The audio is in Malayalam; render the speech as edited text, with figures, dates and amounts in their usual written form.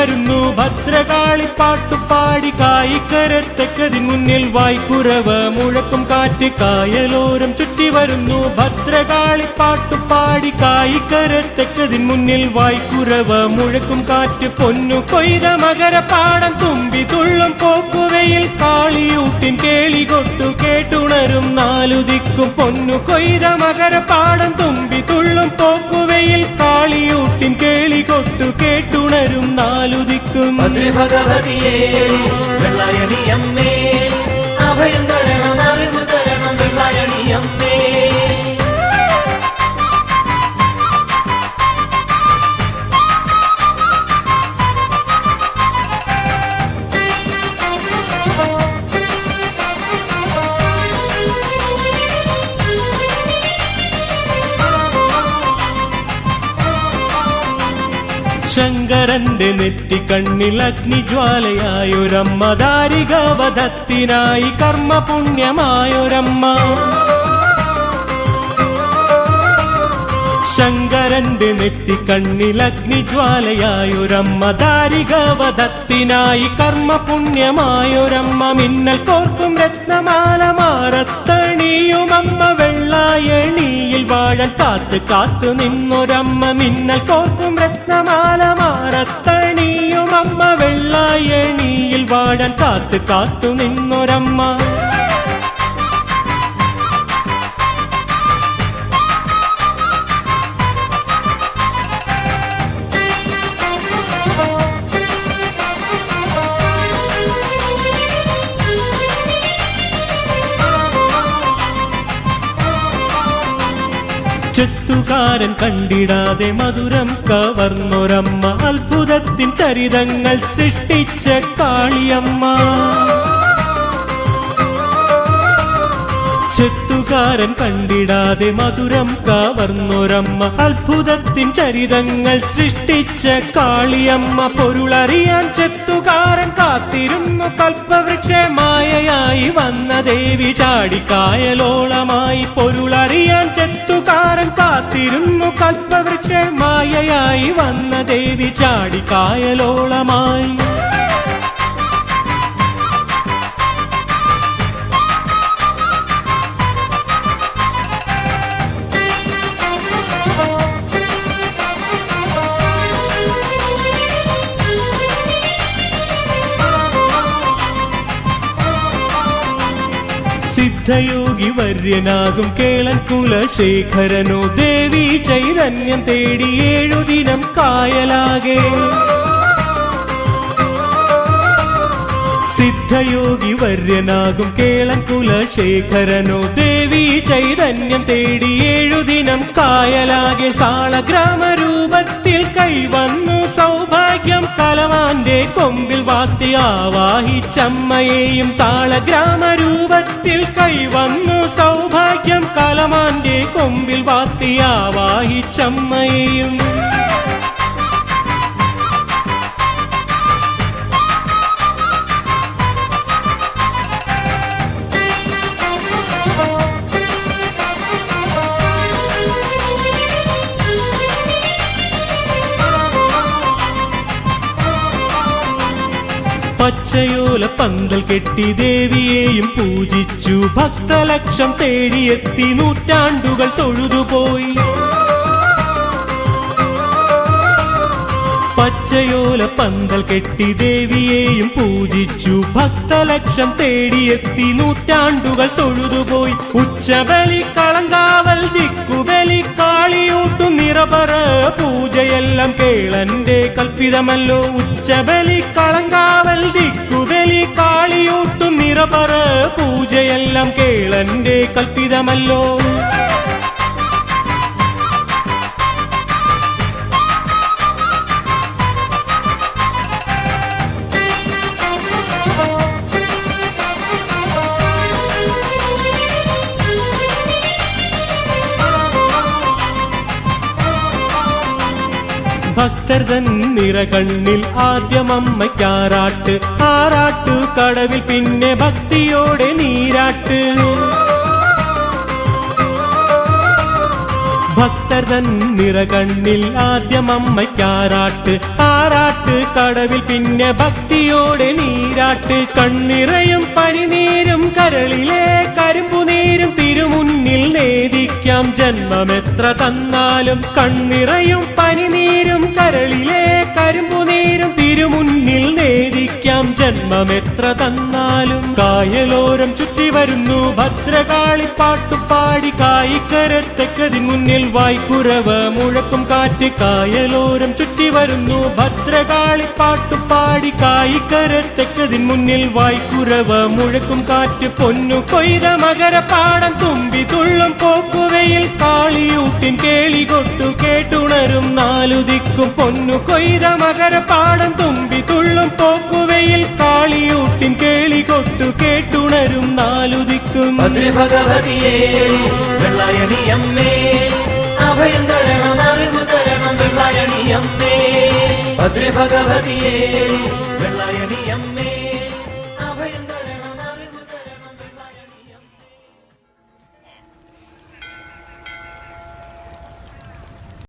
വരുന്നു ഭദ്രകാളിപ്പാട്ടുപാടി കായിക്കരത്തെക്കതിൻ മുന്നിൽ വായ്ക്കുറവ മുഴക്കും കാറ്റ് കായലോരം ചുറ്റി വരുന്നു ഭദ്രകാളിപ്പാട്ടുപാടി കായിക്കരത്തെക്കതിൻ മുന്നിൽ വായ്ക്കുറവ മുഴക്കും കാറ്റ് പൊന്നു കൊയ്ത മകരപ്പാടം തുമ്പി തുള്ളും പോക്കുവയിൽ കാളിയൂട്ടിൻ കേളികൊട്ടു കേട്ടുണരും നാലു ദിക്കും പൊന്നു കൊയ്ത മകരപ്പാടം തുമ്പി തുള്ളും പോക്കുവയിൽ കാളിയൂട്ടിൻ കേളികൊട്ടു കേട്ടുണരും നാലു ദിക്കും ഭഗവതിയേ വെള്ളായണിയമ്മേ അഭയം തരണം അറിവ് തരണം വെള്ളായണിയമ്മേ ശങ്കരന്റെ നെറ്റിക്കണ്ണിൽ അഗ്നിജ്വാലയായൊരമ്മ ദാരികാവധത്തിനായി കർമ്മപുണ്യമായൊരമ്മ ശങ്കരന്റെ നെറ്റിക്കണ്ണിൽ അഗ്നിജ്വാലയായൊരമ്മ ദാരികാവധത്തിനായി കർമ്മപുണ്യമായൊരമ്മ മിന്നൽ കോർക്കും രത്നമാല മാറത്തണിയുമമ്മ വെള്ളായണിയിൽ വാഴൻ കാത്ത് കാത്തു നിന്നൊരമ്മ മിന്നൽ കോർക്കും രത്നമാല മാറത്തണിയുമമ്മ വെള്ളായണിയിൽ വാഴൻ കാത്ത് കാത്തു നിന്നൊരമ്മ ചെത്തുകാരൻ കണ്ടിടാതെ മധുരം കവർന്നൊരമ്മ അത്ഭുതത്തിൻ ചരിതങ്ങൾ സൃഷ്ടിച്ച കാളിയമ്മ ചെത്തുകാരൻ കണ്ടിടാതെ മധുരം കവർന്നൊരമ്മ അത്ഭുതത്തിൻ ചരിതങ്ങൾ സൃഷ്ടിച്ച കാളിയമ്മ പൊരുളറിയാൻ ചെത്തുകാരൻ കാത്തിരുന്നു കൽപ്പവൃക്ഷ മായയായി വന്ന ദേവി ചാടിക്കായലോളമായി പൊരുളറിയാൻ ചെത്തുകാരൻ കാത്തിരുന്നു കൽപ്പവൃക്ഷ മായയായി വന്ന ദേവി ചാടിക്കായലോളമായി സിദ്ധയോഗി വര്യനാകും കേളൻ കുലശേഖരനോ ദേവി ചൈതന്യം തേടി 7 ദിനം കായലാകെ സിദ്ധയോഗി വര്യനാകും കേളൻ കുലശേഖരനോ ദേവി ചൈതന്യം തേടി 7 ദിനം കായലാകെ സാളഗ്രാമരൂപത്തിൽ കൈവന്നു സൗഭാഗ്യം കലവാന്റെ കൊമ്പിൽ വാത്തി ആവാഹിച്ചമ്മയെയും സാളഗ്രാമരൂപത്തിൽ കൈവന്നു സൗഭാഗ്യം കലമാന്റെ കൊമ്പിൽ വാത്തി ആവാഹിച്ചമ്മയെയും പച്ചയോല പന്തൽ കെട്ടി ദേവിയെയും പൂജിച്ചു ഭക്തലക്ഷം തേടിയെത്തി നൂറ്റാണ്ടുകൾ തൊഴുതുപോയി പച്ചയോല പന്തൽ കെട്ടി ദേവിയെയും പൂജിച്ചു ഭക്തലക്ഷം തേടിയെത്തി നൂറ്റാണ്ടുകൾ തൊഴുതുപോയി ഉച്ചബലി കളങ്കാവൽ ദിക്കുബലി കാളിയൂട്ടും നിറപറ പൂജയെല്ലാം കേളന്റെ കൽപ്പിതമല്ലോ ഉച്ചബലി കളങ്കാവൽ ദിക്കുബലി കാളിയൂട്ടും നിറപറ പൂജയെല്ലാം കേളന്റെ കൽപ്പിതമല്ലോ ഭക്തർ തൻ നിറകണ്ണിൽ ആദ്യമമ്മയ്ക്കാറാട്ട് ആറാട്ടു കടവിൽ പിന്നെ ഭക്തിയോടെ നീരാട്ട് ഭക്തർ തൻ നിറകണ്ണിൽ ആദ്യമമ്മയ്ക്കാറാട്ട് ആറാട്ട് കടവിൽ പിന്നെ ഭക്തിയോടെ നീരാട്ട് കണ്ണിറയും പനിനീരും കരളിലെ കരിമ്പുനീരും തിരുമുന്നിൽ നേദിക്കാം ജന്മമെത്ര തന്നാലും കണ്ണിറയും പനിനീരും കരളിലെ കരിമ്പുനീരും തിരുമുന്നിൽ നേദിക്കാം ജന്മമെത്ര തന്നാലും കായലോരം ചുറ്റി വരുന്നു ഭദ്രകാളി പാട്ടുപാടി കായിക്കരത്തെക്കതിൻ മുന്നിൽ വായ്ക്കുറവ് മുഴക്കും കാറ്റ് കായലോരം ചുറ്റി വരുന്നു ഭദ്രകാളി പാട്ടുപാടി കായിക്കരത്തെക്കതിൻ മുന്നിൽ വായ്ക്കുറവ് മുഴക്കും കാറ്റ് പൊന്നു കൊയ്ത മകരപ്പാടം തുമ്പി തുള്ളും പോക്കുവയിൽ കാളിയൂട്ടിൻ കേളി കൊട്ടു കേട്ടുണരും നാലു ദിക്കും പൊന്നു കൊയ്ത മകരപ്പാടം തുമ്പി തുള്ളും പോക്കുവയിൽ കാളിയൂട്ടിൻ കേളി കൊട്ടു കേട്ടുണരും നാലു ദിക്കും ഭദ്രഭഗവതിയേ വെള്ളായണിയമ്മേ അഭയം തരണം അറിവ് തരണം വെള്ളായണിയമ്മേ ഭദ്രഭഗവതിയേ വെള്ളായണിയമ്മേ